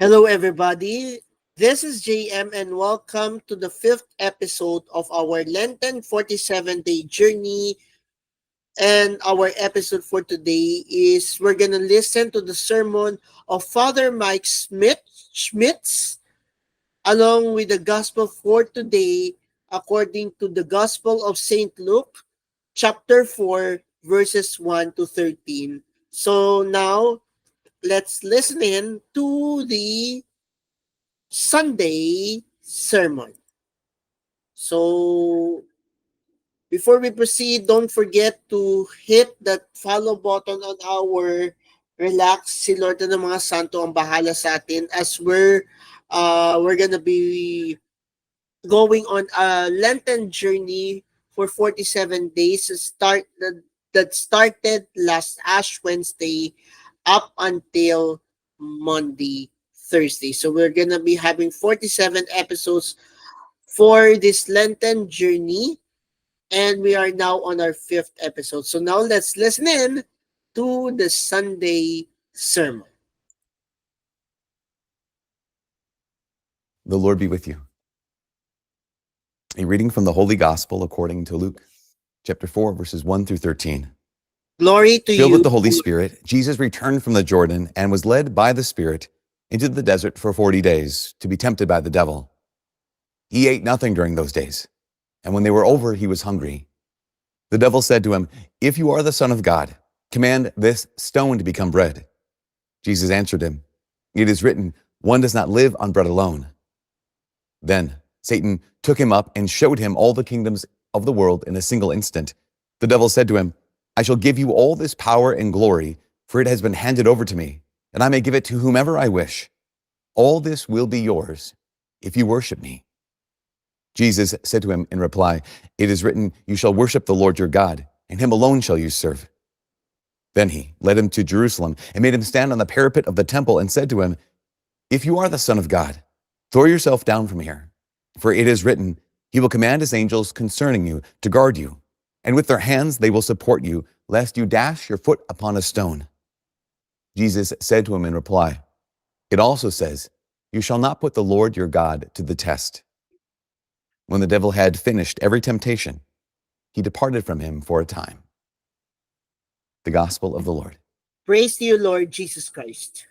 Hello, everybody. This is JM, and welcome to the fifth episode of our Lenten 47-day journey. And our episode for today is we're going to listen to the sermon of Father Mike Schmitz, along with the gospel for today, according to the Gospel of St. Luke, chapter 4, verses 1 to 13. So now, let's listen in to the Sunday sermon. So, before we proceed, don't forget to hit that follow button on our Relax. Si Lord na ng mga santo ang bahala sa atin as we're gonna be going on a Lenten journey for 47 days that started last Ash Wednesday up until Monday, Thursday. So we're gonna be having 47 episodes for this Lenten journey, and we are now on our fifth episode. So now let's listen in to the Sunday sermon. The Lord be with you. A reading from the Holy Gospel according to Luke, chapter 4, verses 1 through 13. Glory to you. Filled with the Holy Spirit, Jesus returned from the Jordan and was led by the Spirit into the desert for 40 days to be tempted by the devil. He ate nothing during those days, and when they were over, he was hungry. The devil said to him, "If you are the Son of God, command this stone to become bread." Jesus answered him, "It is written, one does not live on bread alone." Then Satan took him up and showed him all the kingdoms of the world in a single instant. The devil said to him, "I shall give you all this power and glory, for it has been handed over to me, and I may give it to whomever I wish. All this will be yours if you worship me." Jesus said to him in reply, "It is written, you shall worship the Lord your God, and him alone shall you serve." Then he led him to Jerusalem and made him stand on the parapet of the temple and said to him, "If you are the Son of God, throw yourself down from here. For it is written, he will command his angels concerning you to guard you, and with their hands they will support you, lest you dash your foot upon a stone." Jesus said to him in reply, "It also says, you shall not put the Lord your God to the test." When the devil had finished every temptation, he departed from him for a time. The Gospel of the Lord. Praise to you, Lord Jesus Christ.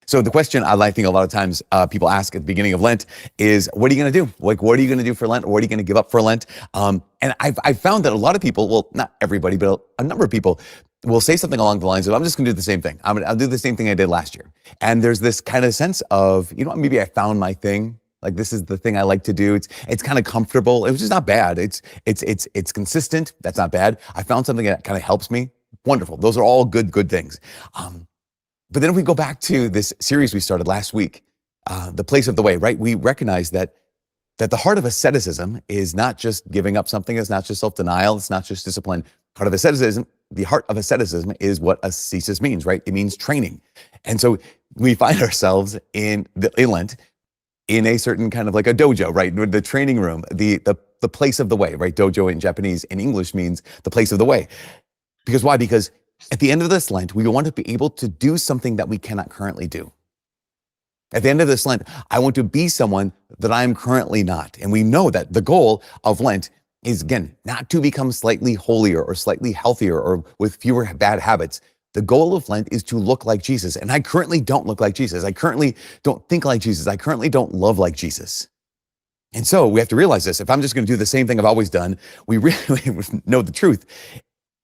So the question I think a lot of times people ask at the beginning of Lent is, what are you going to do? Like, what are you going to do for Lent? What are you going to give up for Lent? And I've found that a lot of people, well, not everybody, but a number of people will say something along the lines of, I'm just going to do the same thing. I'll do the same thing I did last year. And there's this kind of sense of, maybe I found my thing. Like, this is the thing I like to do. It's kind of comfortable. It's just not bad. It's consistent. That's not bad. I found something that kind of helps me. Wonderful. Those are all good things. But then if we go back to this series we started last week, The Place of the Way, right? We recognize that the heart of asceticism is not just giving up something. It's not just self-denial. It's not just discipline. The heart of asceticism is what ascesis means, right? It means training. And so we find ourselves in Lent in a certain kind of like a dojo, right? The training room, the place of the way, right? Dojo in Japanese, in English means the place of the way. Because why? Because at the end of this Lent, we want to be able to do something that we cannot currently do. At the end of this Lent, I want to be someone that I am currently not. And we know that the goal of Lent is, again, not to become slightly holier or slightly healthier or with fewer bad habits. The goal of Lent is to look like Jesus. And I currently don't look like Jesus. I currently don't think like Jesus. I currently don't love like Jesus. And so we have to realize this. If I'm just going to do the same thing I've always done, we really know the truth.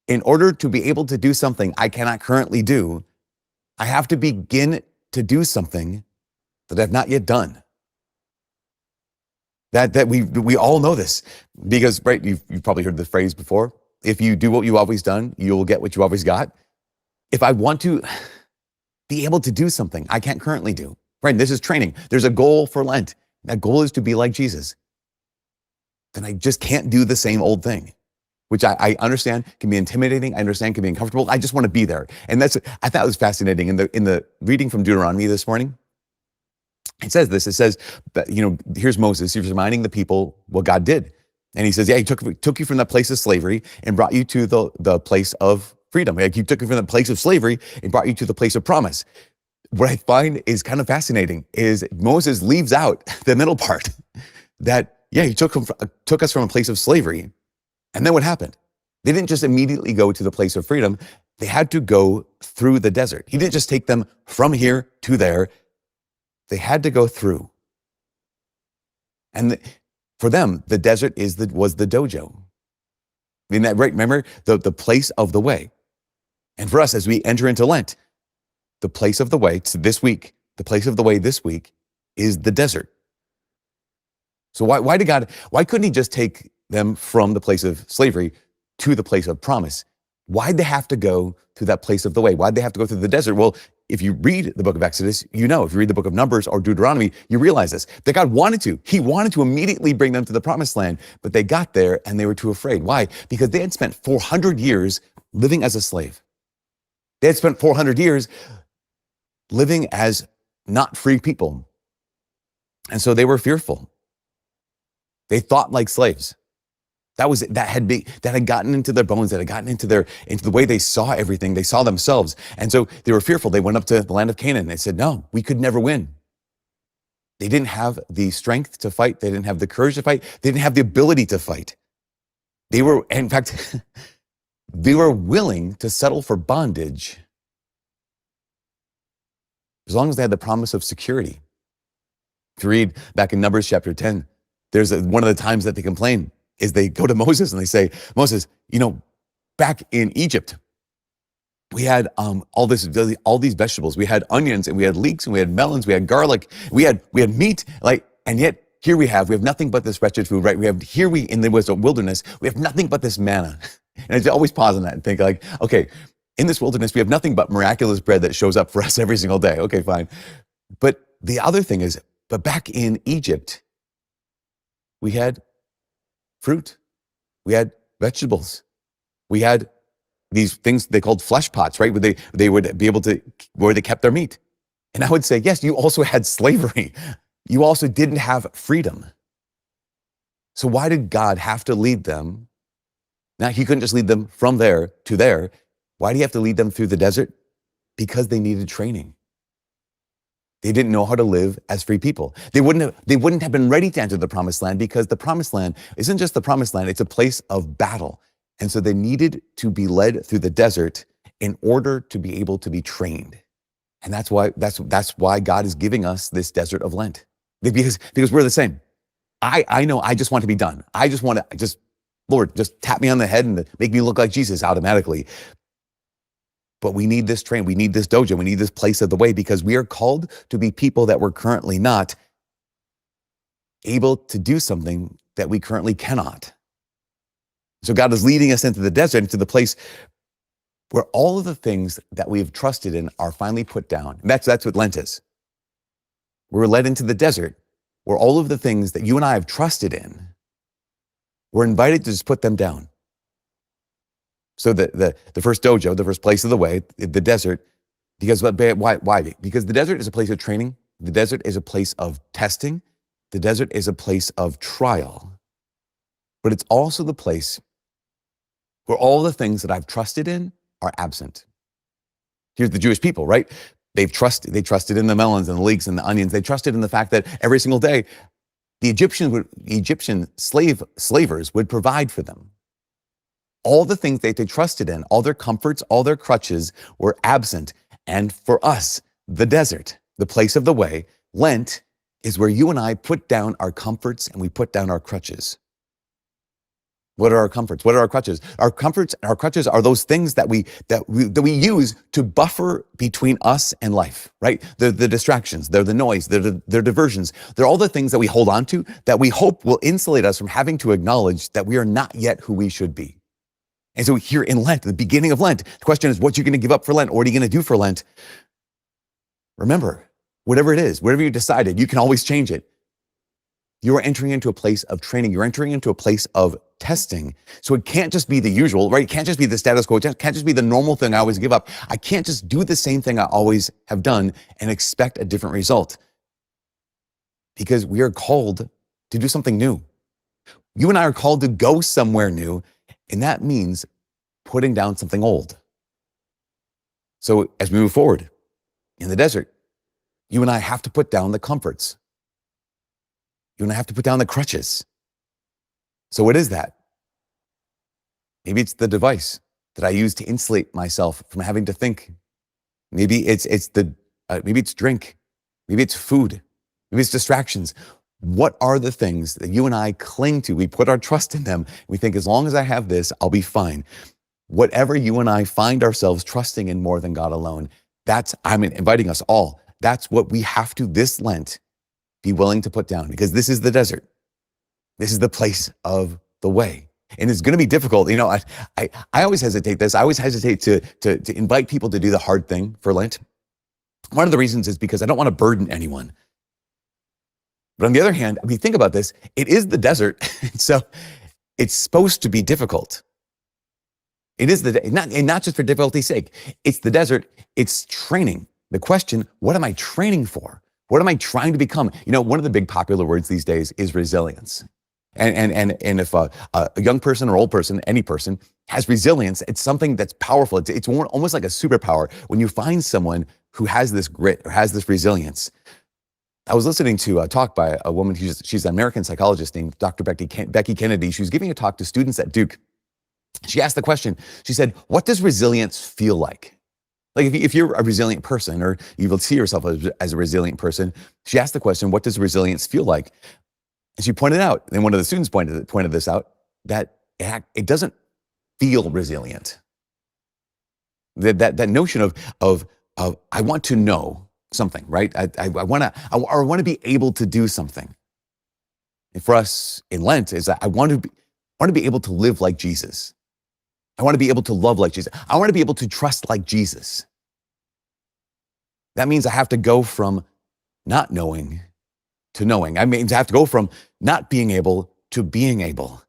In order to be able to do something I cannot currently do, I have to begin to do something that I've not yet done. That we all know this because, right, you've probably heard the phrase before. If you do what you've always done, you will get what you always got. If I want to be able to do something I can't currently do, right? This is training. There's a goal for Lent. That goal is to be like Jesus. Then I just can't do the same old thing, which I understand can be intimidating. I understand can be uncomfortable. I just want to be there. And I thought it was fascinating. In the reading from Deuteronomy this morning, it says this. It says, here's Moses. He's reminding the people what God did. And he says, he took you from that place of slavery and brought you to the place of freedom. Like, he took you from the place of slavery and brought you to the place of promise. what I find is kind of fascinating is Moses leaves out the middle part that, yeah, he took us from a place of slavery. And then what happened? They didn't just immediately go to the place of freedom. They had to go through the desert. He didn't just take them from here to there. They had to go through. And for them, the desert was the dojo. I mean, that, right? Remember, the place of the way. And for us, as we enter into Lent, the place of the way this week, the place of the way this week is the desert. So why couldn't he just take them from the place of slavery to the place of promise? Why'd they have to go to that place of the way? Why'd they have to go through the desert? Well, if you read the book of Exodus, if you read the book of Numbers or Deuteronomy, you realize this, that God wanted to. He wanted to immediately bring them to the promised land, but they got there and they were too afraid. Why? Because they had spent 400 years living as a slave. They had spent 400 years living as not free people. And so they were fearful. They thought like slaves. That had gotten into their bones, that had gotten into the way they saw everything. They saw themselves. And so they were fearful. They went up to the land of Canaan. They said, no, we could never win. They didn't have the strength to fight. They didn't have the courage to fight. They didn't have the ability to fight. They were, in fact, they were willing to settle for bondage as long as they had the promise of security. If you read back in Numbers chapter 10, there's one of the times that they complain is they go to Moses and they say, Moses, back in Egypt, we had all these vegetables. We had onions and we had leeks and we had melons, we had garlic, we had meat, and yet here we have nothing but this wretched food, right? In the wilderness, we have nothing but this manna. And I always pause on that and think okay, in this wilderness, we have nothing but miraculous bread that shows up for us every single day. Okay, fine. But the other thing is, but back in Egypt, we had fruit, we had vegetables, we had these things they called flesh pots, right? Where they would be able to, where they kept their meat. And I would say, yes, you also had slavery. You also didn't have freedom. So why did God have to lead them? Now, he couldn't just lead them from there to there. Why do you have to lead them through the desert? Because they needed training. They didn't know how to live as free people. They wouldn't have been ready to enter the promised land because the promised land isn't just the promised land, it's a place of battle. And so they needed to be led through the desert in order to be able to be trained. And that's why God is giving us this desert of Lent. Because we're the same. I know I just want to be done. I just want to Lord, just tap me on the head and make me look like Jesus automatically. But we need this train, we need this dojo, we need this place of the way because we are called to be people that we're currently not able to do something that we currently cannot. So God is leading us into the desert, into the place where all of the things that we've trusted in are finally put down. And that's what Lent is. We're led into the desert where all of the things that you and I have trusted in, we're invited to just put them down. So the first dojo, the first place of the way, the desert, because why? Because the desert is a place of training. The desert is a place of testing. The desert is a place of trial. But it's also the place where all the things that I've trusted in are absent. Here's the Jewish people, right? They trusted in the melons and the leeks and the onions. They trusted in the fact that every single day, the Egyptian slavers would provide for them. All the things that they trusted in, all their comforts, all their crutches were absent. And for us, the desert, the place of the way, Lent is where you and I put down our comforts and we put down our crutches. What are our comforts? What are our crutches? Our comforts and our crutches are those things that we use to buffer between us and life, right? They're the distractions, they're the noise, they're diversions. They're all the things that we hold on to that we hope will insulate us from having to acknowledge that we are not yet who we should be. And so here in Lent, the beginning of Lent, the question is, what you're going to give up for Lent? What are you going to do for Lent? Remember, whatever it is, whatever you decided, you can always change it. You are entering into a place of training. You're entering into a place of testing. So it can't just be the usual, right? It can't just be the status quo. It can't just be the normal thing I always give up. I can't just do the same thing I always have done and expect a different result. Because we are called to do something new. You and I are called to go somewhere new, and that means putting down something old. So as we move forward in the desert, You and I have to put down the comforts. You and I have to put down the crutches. So what is that? Maybe it's the device that I use to insulate myself from having to think. Maybe it's drink. Maybe it's food. Maybe it's distractions. What are the things that you and I cling to? We put our trust in them. We think, as long as I have this, I'll be fine. Whatever you and I find ourselves trusting in more than God alone, I'm inviting us all. That's what we have to, this Lent, be willing to put down, because this is the desert. This is the place of the way. And it's going to be difficult. I always hesitate this. I always hesitate to invite people to do the hard thing for Lent. One of the reasons is because I don't want to burden anyone. But on the other hand, if you think about this, it is the desert. So it's supposed to be difficult. It is not just for difficulty's sake. It's the desert. It's training. The question, what am I training for? What am I trying to become? One of the big popular words these days is resilience. And if a young person or old person, any person, has resilience, it's something that's powerful. It's almost like a superpower when you find someone who has this grit or has this resilience. I was listening to a talk by a woman, she's an American psychologist named Dr. Becky Kennedy. She was giving a talk to students at Duke. She asked the question, she said, what does resilience feel like? Like if you're a resilient person, or you will see yourself as a resilient person, she asked the question, what does resilience feel like? And she pointed out, and one of the students pointed this out, that it doesn't feel resilient. That notion of I want to know something, right? I want to be able to do something. And for us in Lent is that I want to be able to live like Jesus. I want to be able to love like Jesus. I want to be able to trust like Jesus. That means I have to go from not knowing to knowing. I mean, I have to go from not being able to being able.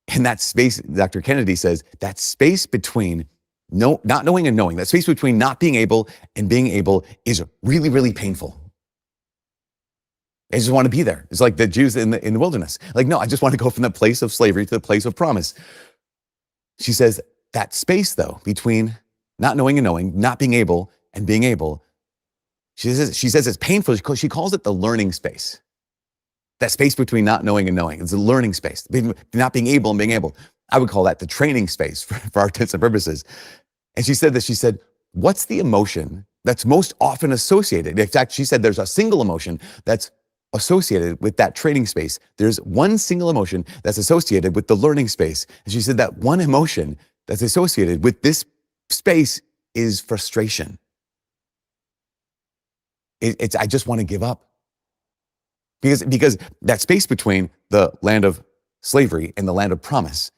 And that space, Dr. Kennedy says, that space between not knowing and knowing, that space between not being able and being able is really, really painful. I just want to be there. It's like the Jews in the wilderness. Like, no, I just want to go from the place of slavery to the place of promise. She says that space, though, between not knowing and knowing, not being able and being able, she says it's painful. She calls it the learning space. That space between not knowing and knowing. It's a learning space, not being able and being able. I would call that the training space for our intents and purposes. And she said this, she said, what's the emotion that's most often associated? In fact, she said there's a single emotion that's associated with that training space. There's one single emotion that's associated with the learning space. And she said that one emotion that's associated with this space is frustration. It's I just want to give up. Because that space between the land of slavery and the land of promise,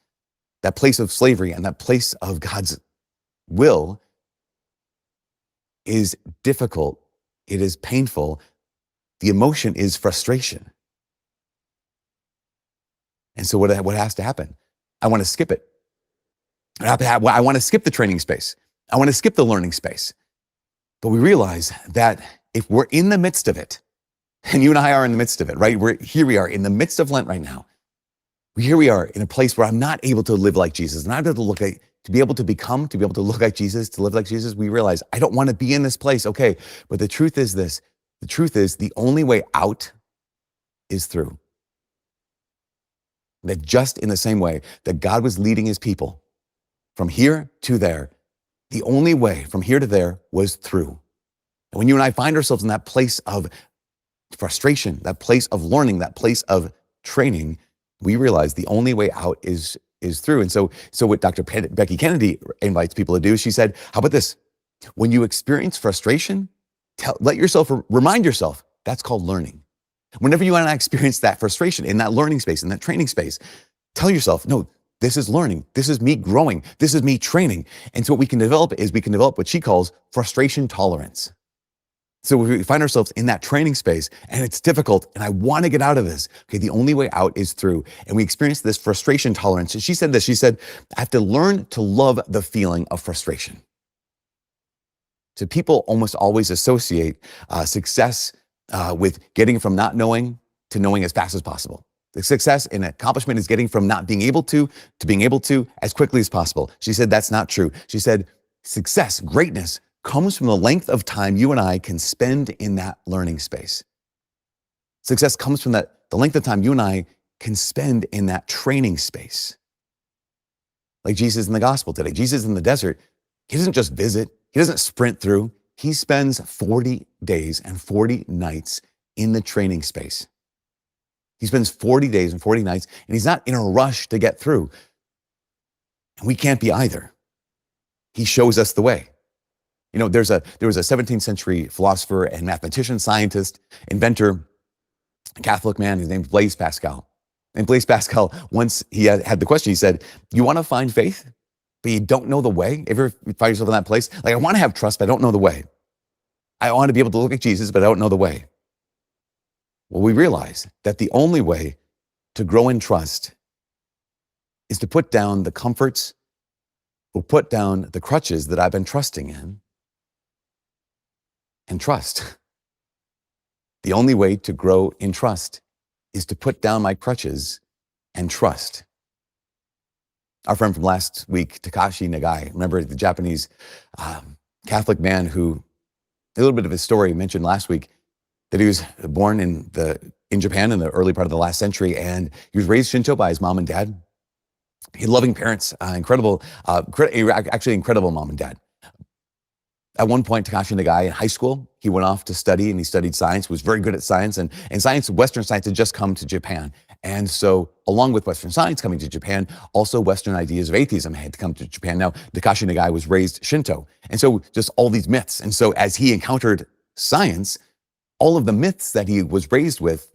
that place of slavery and that place of God's will, is difficult. It is painful. The emotion is frustration. And so what has to happen? I want to skip it. I want to skip the training space. I want to skip the learning space. But we realize that if we're in the midst of it, and you and I are in the midst of it, right? We are in the midst of Lent right now. Here we are in a place where I'm not able to live like Jesus, not able to be able to become, to be able to look like Jesus, to live like Jesus. We realize I don't want to be in this place. Okay, but the truth is this. The truth is the only way out is through. That just in the same way that God was leading his people from here to there, the only way from here to there was through. And when you and I find ourselves in that place of frustration, that place of learning, that place of training, we realize the only way out is through. And so what Dr. Becky Kennedy invites people to do, she said, how about this? When you experience frustration, remind yourself, that's called learning. Whenever you and I experience that frustration in that learning space, in that training space, tell yourself, no, this is learning. This is me growing. This is me training. And so what we can develop what she calls frustration tolerance. So we find ourselves in that training space and it's difficult and I want to get out of this. Okay, the only way out is through. And we experience this frustration tolerance. And she said this, she said, I have to learn to love the feeling of frustration. So people almost always associate success with getting from not knowing to knowing as fast as possible. The success and accomplishment is getting from not being able to being able to as quickly as possible. She said that's not true. She said success, greatness, comes from the length of time you and I can spend in that learning space. Success comes from the length of time you and I can spend in that training space. Like Jesus in the gospel today. Jesus in the desert, he doesn't just visit, he doesn't sprint through. He spends 40 days and 40 nights in the training space. He spends 40 days and 40 nights, and he's not in a rush to get through. And we can't be either. He shows us the way. You know, there was a 17th century philosopher and mathematician, scientist, inventor, Catholic man. His name's Blaise Pascal. And Blaise Pascal, once he had the question, he said, you want to find faith, but you don't know the way? Ever find yourself in that place? Like, I want to have trust, but I don't know the way. I want to be able to look at Jesus, but I don't know the way. Well, we realize that the only way to grow in trust is to put down the comforts or put down the crutches that I've been trusting in and trust. The only way to grow in trust is to put down my crutches and trust. Our friend from last week, Takashi Nagai, remember the Japanese Catholic man who, a little bit of his story mentioned last week, that he was born in Japan in the early part of the last century, and he was raised Shinto by his mom and dad. He had loving parents, incredible mom and dad. At one point, Takashi Nagai in high school, he went off to study, and he studied science, was very good at science, and science, Western science had just come to Japan. And so along with Western science coming to Japan, also Western ideas of atheism had to come to Japan. Now, Takashi Nagai was raised Shinto. And so just all these myths. And so as he encountered science, all of the myths that he was raised with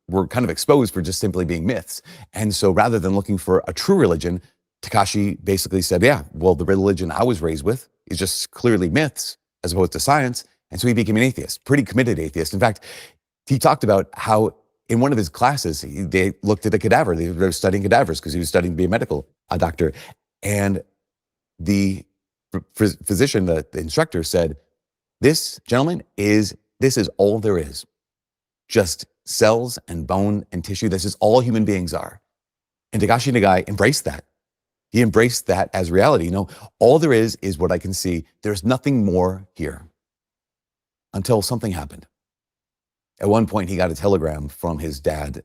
were kind of exposed for just simply being myths. And so rather than looking for a true religion, Takashi basically said, yeah, well, the religion I was raised with is just clearly myths as opposed to science. And so he became an atheist, pretty committed atheist. In fact, he talked about how in one of his classes, they looked at a cadaver. They were studying cadavers because he was studying to be a medical doctor. And the physician, the instructor said, this, gentlemen, this is all there is. Just cells and bone and tissue. This is all human beings are. And Takashi Nagai embraced that. He embraced that as reality. You know, all there is what I can see. There's nothing more here. Until something happened. At one point, he got a telegram from his dad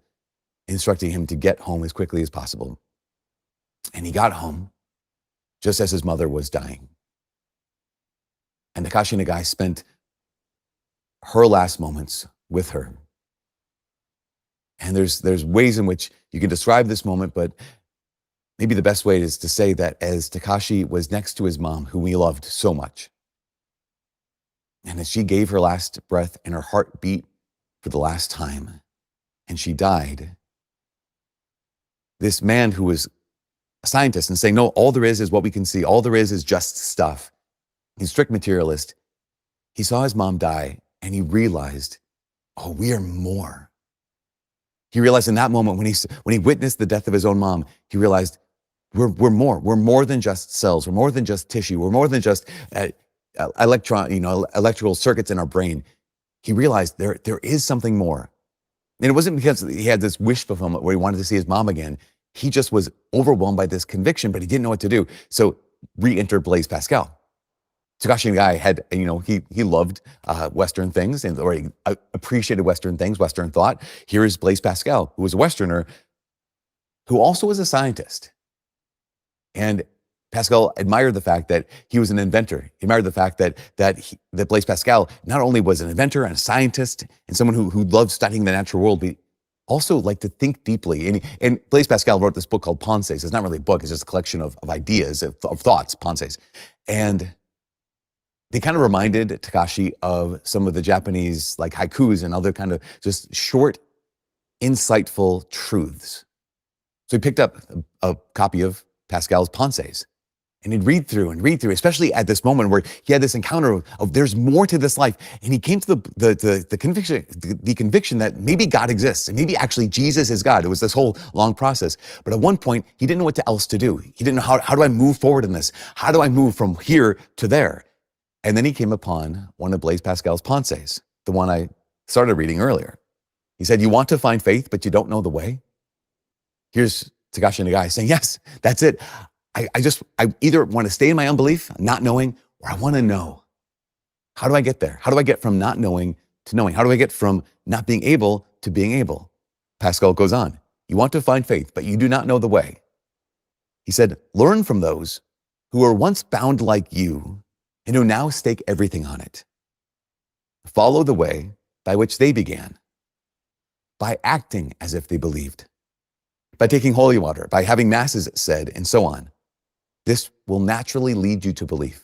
instructing him to get home as quickly as possible. And he got home just as his mother was dying. And Takashi Nagai spent her last moments with her. And there's ways in which you can describe this moment, but maybe the best way is to say that as Takashi was next to his mom, whom he loved so much, and as she gave her last breath and her heart beat for the last time, and she died, this man who was a scientist and saying, no, all there is what we can see. All there is just stuff. He's a strict materialist. He saw his mom die and he realized, oh, we are more. He realized in that moment when he witnessed the death of his own mom, he realized we're more. We're more than just cells. We're more than just tissue. We're more than just electrical circuits in our brain. He realized there is something more. And it wasn't because he had this wish fulfillment where he wanted to see his mom again. He just was overwhelmed by this conviction, but he didn't know what to do. So re-entered Blaise Pascal. Takashi Nagai had, he loved Western things or he appreciated Western things, Western thought. Here is Blaise Pascal, who was a Westerner, who also was a scientist. And Pascal admired the fact that he was an inventor. He admired the fact that Blaise Pascal not only was an inventor and a scientist and someone who loved studying the natural world, but also liked to think deeply. And Blaise Pascal wrote this book called Pensées. It's not really a book. It's just a collection of ideas, of thoughts, Pensées. And they kind of reminded Takashi of some of the Japanese like haikus and other kind of just short, insightful truths. So he picked up a copy of Pascal's Pensées. And he'd read through, especially at this moment where he had this encounter of there's more to this life. And he came to the conviction that maybe God exists and maybe actually Jesus is God. It was this whole long process. But at one point, he didn't know what else to do. He didn't know how do I move forward in this? How do I move from here to there? And then he came upon one of Blaise Pascal's Pensées, the one I started reading earlier. He said, you want to find faith, but you don't know the way? Here's Takashi Nagai saying, yes, that's it. I either want to stay in my unbelief, not knowing, or I want to know. How do I get there? How do I get from not knowing to knowing? How do I get from not being able to being able? Pascal goes on. You want to find faith, but you do not know the way. He said, learn from those who were once bound like you and who now stake everything on it. Follow the way by which they began, by acting as if they believed, by taking holy water, by having masses said, and so on. This will naturally lead you to belief.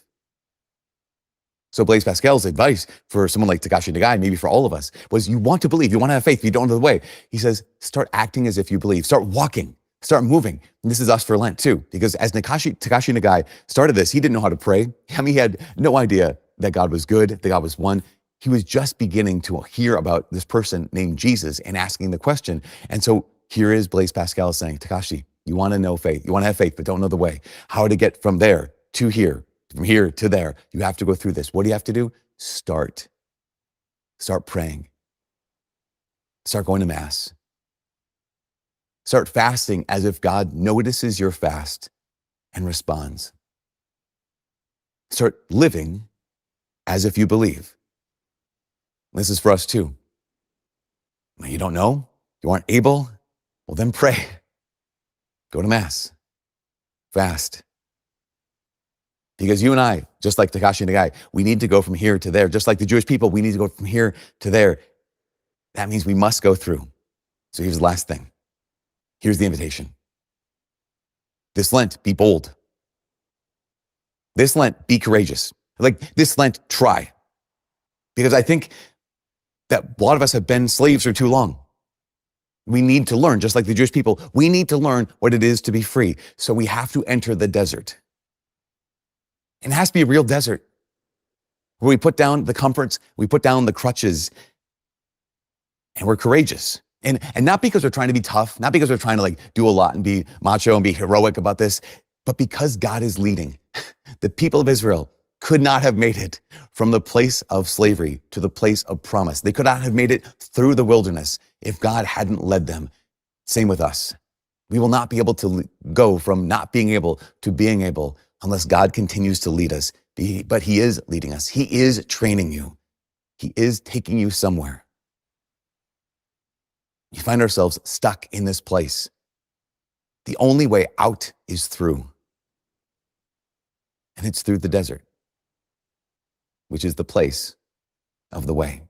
So Blaise Pascal's advice for someone like Takashi Nagai, maybe for all of us, was you want to believe, you want to have faith, you don't know the way. He says, start acting as if you believe, start walking, start moving. And this is us for Lent too, because as Takashi Nagai started this, he didn't know how to pray. I mean, he had no idea that God was good, that God was one. He was just beginning to hear about this person named Jesus and asking the question. And so here is Blaise Pascal saying, Takashi, you want to know faith, you want to have faith, but don't know the way. How to get from there to here. From here to there, you have to go through this. What do you have to do? Start praying. Start going to Mass. Start fasting as if God notices your fast and responds. Start living as if you believe. This is for us too. You don't know? You aren't able? Well, then pray. Go to Mass. Fast. Because you and I, just like Takashi Nagai, we need to go from here to there. Just like the Jewish people, we need to go from here to there. That means we must go through. So here's the last thing. Here's the invitation. This Lent, be bold. This Lent, be courageous. Like this Lent, try. Because I think that a lot of us have been slaves for too long. We need to learn, just like the Jewish people, we need to learn what it is to be free. So we have to enter the desert. It has to be a real desert where we put down the comforts, we put down the crutches, and we're courageous. And not because we're trying to be tough, not because we're trying to like do a lot and be macho and be heroic about this, but because God is leading. The people of Israel could not have made it from the place of slavery to the place of promise. They could not have made it through the wilderness if God hadn't led them. Same with us. We will not be able to go from not being able to being able unless God continues to lead us. But he is leading us. He is training you. He is taking you somewhere. We find ourselves stuck in this place. The only way out is through. And it's through the desert, which is the place of the way.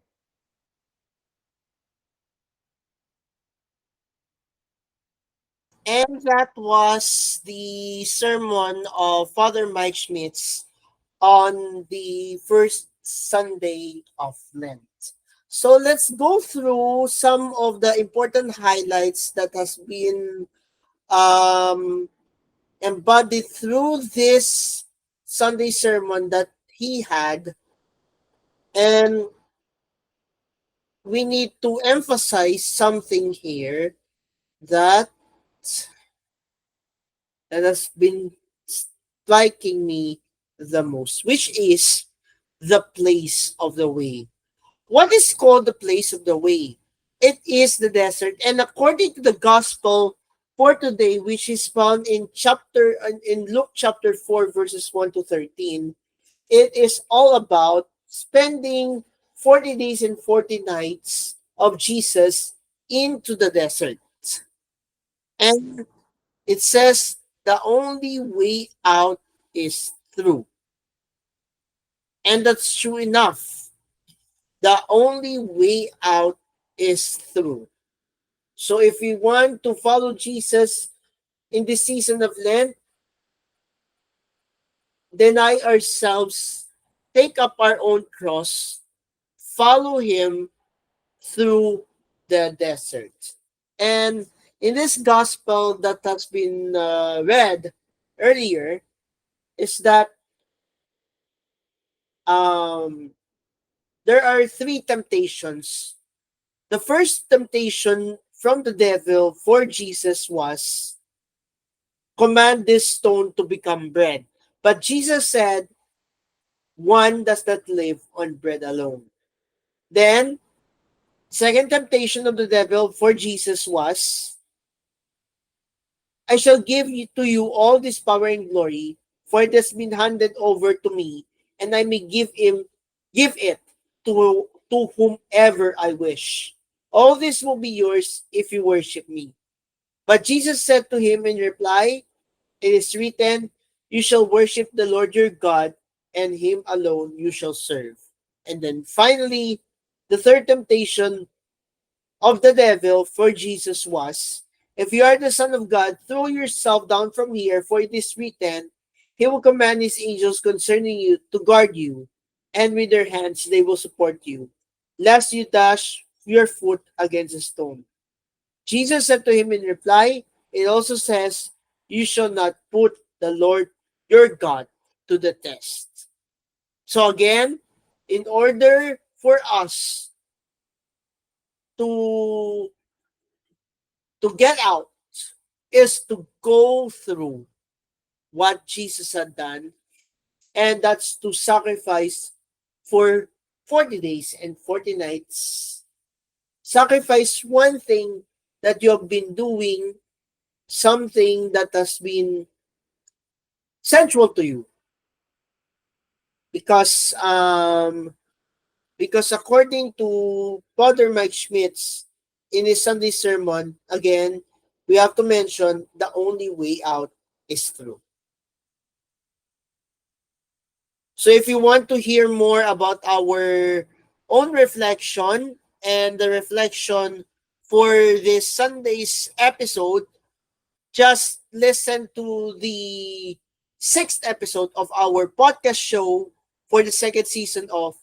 And that was the sermon of Father Mike Schmitz on the first Sunday of Lent. So let's go through some of the important highlights that has been um, embodied through this Sunday sermon that he had. And we need to emphasize something here that has been striking me the most, which is the place of the way. What is called the place of the way? It is the desert. And according to the gospel for today, which is found in Luke chapter 4, verses 1 to 13, it is all about spending 40 days and 40 nights of Jesus into the desert. And it says the only way out is through. And that's true enough. The only way out is through. So if we want to follow Jesus in the season of Lent, deny ourselves, take up our own cross, follow him through the desert. And in this gospel that has been read earlier, is that um, there are three temptations. The first temptation from the devil for Jesus was command this stone to become bread. But Jesus said, one does not live on bread alone. Then, second temptation of the devil for Jesus was, I shall give to you all this power and glory, for it has been handed over to me, and I may give him give it to whomever I wish. All this will be yours if you worship me. But Jesus said to him in reply, it is written, you shall worship the Lord your God, and him alone you shall serve. And then finally, the third temptation of the devil for Jesus was, if you are the Son of God, throw yourself down from here, for it is written, he will command his angels concerning you to guard you, and with their hands they will support you, lest you dash your foot against a stone. Jesus said to him in reply, it also says, you shall not put the Lord your God to the test. So again, in order for us to get out is to go through what Jesus had done, and that's to sacrifice for 40 days and 40 nights. Sacrifice one thing that you have been doing, something that has been central to you. Because according to Father Mike Schmitz in his Sunday sermon, again, we have to mention the only way out is through. So if you want to hear more about our own reflection and the reflection for this Sunday's episode, just listen to the sixth episode of our podcast show for the second season of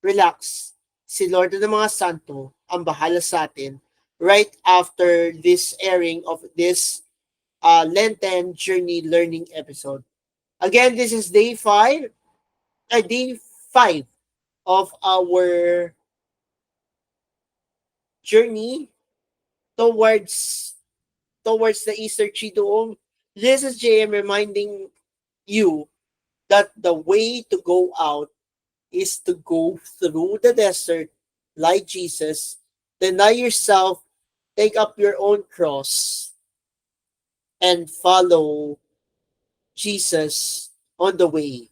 Relax. Si Lord ng mga Santo ang bahala sa atin right after this airing of this Lenten Journey Learning episode. Again, this is day 5 of our journey towards the Easter Triduum. This is JM reminding you that the way to go out is to go through the desert like Jesus, deny yourself, take up your own cross, and follow Jesus on the way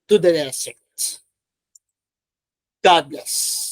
to the desert. God bless.